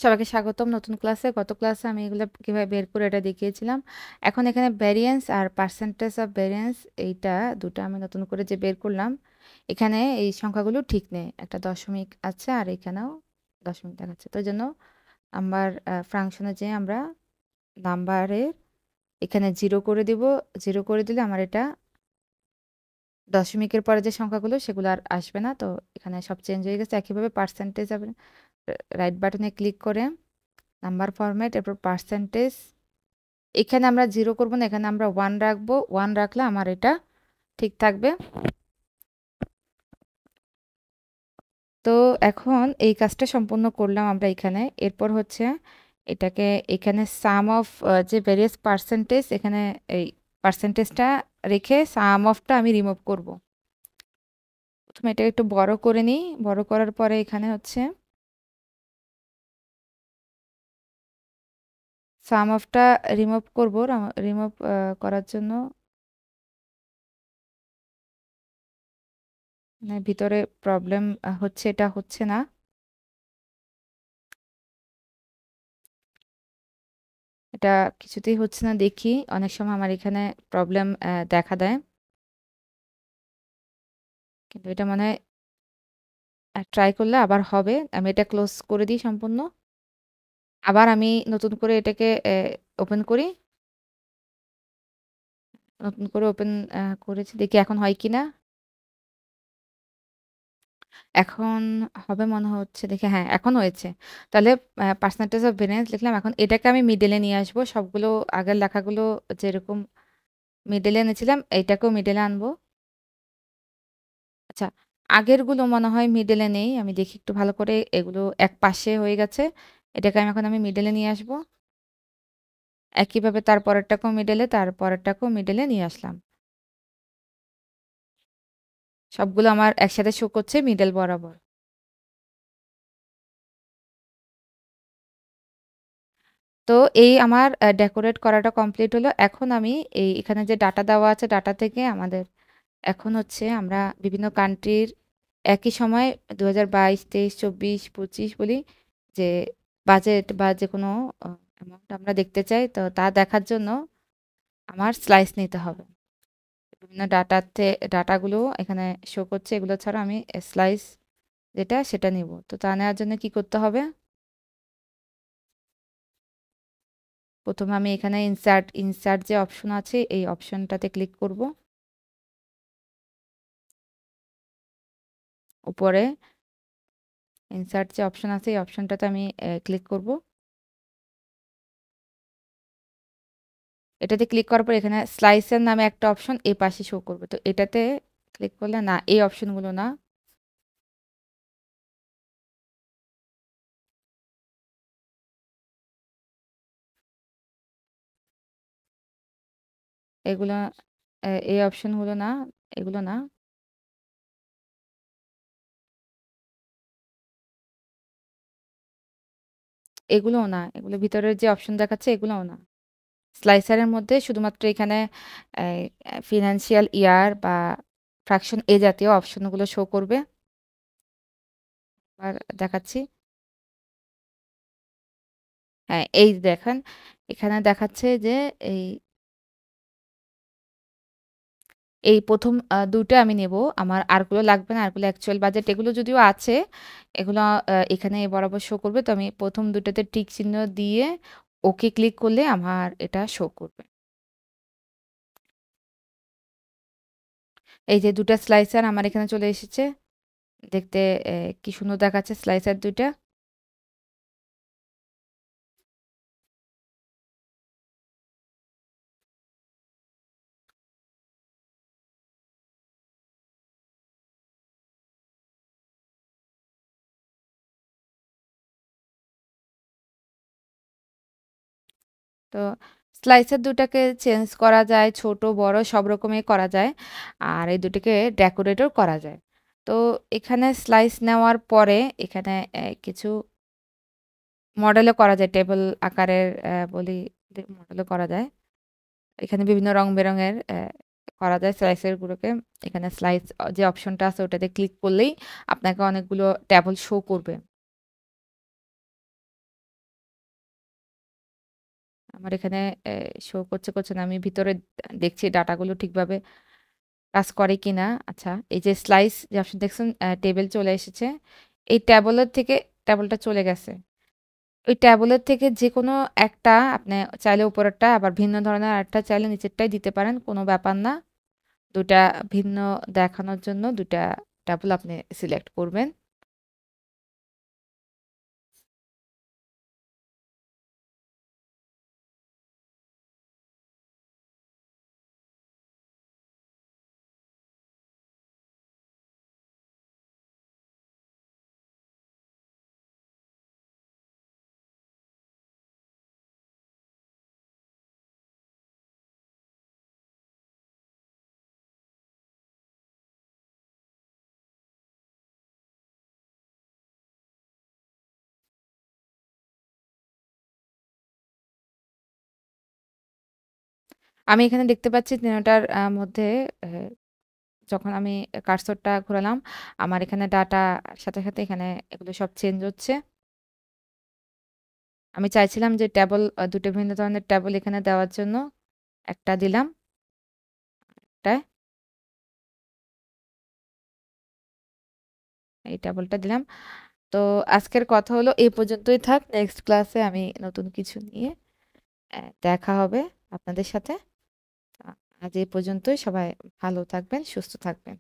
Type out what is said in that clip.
সবাইকে স্বাগতম নতুন ক্লাসে। গত ক্লাসে আমি এগুলো কিভাবে বের করে এটা দেখিয়েছিলাম। এখন এখানে ভ্যারিয়েন্স আর পার্সেন্টেজ অফ ভ্যারিয়েন্স এইটা দুটো আমি নতুন করে যে বের করলাম, এখানে এই সংখ্যাগুলো ঠিক নেই, একটা দশমিক আছে আর এখানেও দশমিক দেখাচ্ছে। তো এই জন্য আমার ফাংশনে যে আমরা নাম্বারের এখানে জিরো করে দিব। জিরো করে দিলে আমার এটা দশমিকের পরে যে সংখ্যাগুলো সেগুলো আর আসবে না। তো এখানে সব চেঞ্জ হয়ে গেছে। একইভাবে পার্সেন্টেজ রাইট বাটনে ক্লিক করে নাম্বার ফরম্যাট, এরপর পার্সেন্টেজ, এখানে আমরা জিরো করব না, এখানে আমরা ওয়ান রাখবো। ওয়ান রাখলে আমার এটা ঠিক থাকবে। তো এখন এই কাজটা সম্পূর্ণ করলাম আমরা এখানে। এরপর হচ্ছে এটাকে এখানে সাম অফ যে ভেরিয়াস পার্সেন্টেজ, এখানে এই পার্সেন্টেজটা রেখে সাম অফটা আমি রিমুভ করব। প্রথমে এটা একটু বড় করে নিই। বড় করার পরে এখানে হচ্ছে সাম অফটা রিমুভ করব। রিমুভ করার জন্য মানে ভিতরে প্রবলেম হচ্ছে, এটা হচ্ছে না। এটা কিছুতেই হচ্ছে না, দেখি অনেক সময় আমার এখানে প্রবলেম দেখা দেয়, কিন্তু এটা মানে ট্রাই করলে আবার হবে। আমি এটা ক্লোজ করে দিই সম্পূর্ণ। আবার আমি নতুন করে এটাকে ওপেন করি। নতুন করে ওপেন করেছি, দেখি এখন হয় কিনা। এখন হবে মনে হচ্ছে, দেখি। হ্যাঁ, এখন হয়েছে। তাহলে পার্সেন্টেজ অফ ভেরিয়েন্স লিখলাম। এখন এটাকে আমি মিডলে নিয়ে আসবো। সবগুলো আগের লেখাগুলো যেরকম মিডলে এনেছিলাম এইটাকেও মিডলে আনবো। আচ্ছা, আগেরগুলো মনে হয় মিডলে নেই। আমি দেখি একটু ভালো করে। এগুলো এক পাশে হয়ে গেছে। এটাকে আমি এখন মিডলে নিয়ে আসবো। একইভাবে তার পরেরটাকেও মিডলে, তার পরেরটাকেও মিডলে নিয়ে আসলাম। সবগুলো আমার একসাথে শো করছে মিডল বরাবর। তো এই আমার ডেকোরেট করাটা কমপ্লিট হলো। এখন আমি এখানে যে ডাটা দেওয়া আছে, ডাটা থেকে আমাদের এখন হচ্ছে আমরা বিভিন্ন কান্ট্রির একই সময় 2022, 23, 24, 25 বলি যে বাজেট বা যে কোনো অ্যামাউন্ট আমরা দেখতে চাই। তো তা দেখার জন্য আমার স্লাইস নিতে হবে। বিভিন্ন ডাটাগুলো এখানে শো করছে, এগুলো ছাড়া আমি স্লাইস যেটা সেটা নিব। তো তা নেওয়ার জন্য কি করতে হবে? প্রথমে আমি এখানে ইনসার্ট যে অপশন আছে এই অপশনটাতে ক্লিক করব। উপরে ইনসার্ট যে অপশন আছে এই অপশনটাতে আমি ক্লিক করব। এটাতে ক্লিক করার পর এখানে স্লাইসের নামে একটা অপশন এই পাশে শো করবে। তো এটাতে ক্লিক করলে না, এই অপশনগুলো না, এগুলো এই অপশনগুলো না, এগুলো না, এগুলোও না, এগুলো ভিতরের যে অপশন দেখাচ্ছে এগুলোও না। স্লাইসারের মধ্যে শুধুমাত্র এখানে ফিনান্সিয়াল ইয়ার বা ফ্র্যাকশন এ জাতীয় অপশনগুলো শো করবে। আর দেখাচ্ছি। হ্যাঁ, এই দেখেন এখানে দেখাচ্ছে যে এই এই প্রথম দুটো আমি নেব। আমার আরগুলো লাগবে না। আরগুলো অ্যাকচুয়াল বাজেট এগুলো যদিও আছে, এগুলো এখানে বরাবর শো করবে। তো আমি প্রথম দুটোতে টিক চিহ্ন দিয়ে ওকে ক্লিক করলে আমার এটা শো করবে। এই যে দুটা স্লাইসার আমার এখানে চলে এসেছে। দেখতে কি সুন্দর দেখাচ্ছে স্লাইসার দুইটা। তো স্লাইসার দুটাকে চেঞ্জ করা যায়, ছোট বড় সব রকমই করা যায়। আর এই দুটোকে ডেকোরেটও করা যায়। তো এখানে স্লাইস নেওয়ার পরে এখানে কিছু মডেলও করা যায়, টেবল আকারের বলি মডেলও করা যায়। এখানে বিভিন্ন রং-বেরঙের করা যায় স্লাইসের গুলোকে। এখানে স্লাইস যে অপশনটা আছে ওটাতে ক্লিক করলেই আপনাকে অনেকগুলো টেবল শো করবে। আমার এখানে শো করছে না। আমি ভিতরে দেখছি ডাটাগুলো ঠিকভাবে কাজ করে কিনা। আচ্ছা, এই যে স্লাইস যে অপশন দেখছেন, টেবিল চলে এসেছে। এই ট্যাবলটা চলে গেছে। ওই ট্যাবলের থেকে যেকোনো একটা আপনি চাইলে উপরেরটা, আবার ভিন্ন ধরনের আরেকটা চাইলে নিচেরটাই দিতে পারেন। কোনো ব্যাপার না। ২ টা ভিন্ন দেখানোর জন্য ২ টা ট্যাবল আপনি সিলেক্ট করবেন। আমি এখানে দেখতে পাচ্ছি ৩ টার মধ্যে যখন আমি কার্সরটা ঘোরালাম, আমার এখানে ডাটার সাথে এখানে এগুলো সব চেঞ্জ হচ্ছে। আমি চাইছিলাম যে ২ টা ভিন্ন ধরনের ট্যাবল এখানে দেওয়ার জন্য। একটা দিলাম, একটায় এই ট্যাবলটা দিলাম। তো আজকের কথা হলো এই পর্যন্তই থাক। নেক্সট ক্লাসে আমি নতুন কিছু নিয়ে দেখা হবে আপনাদের সাথে। আজ এই পর্যন্তই। সবাই ভালো থাকবেন, সুস্থ থাকবেন।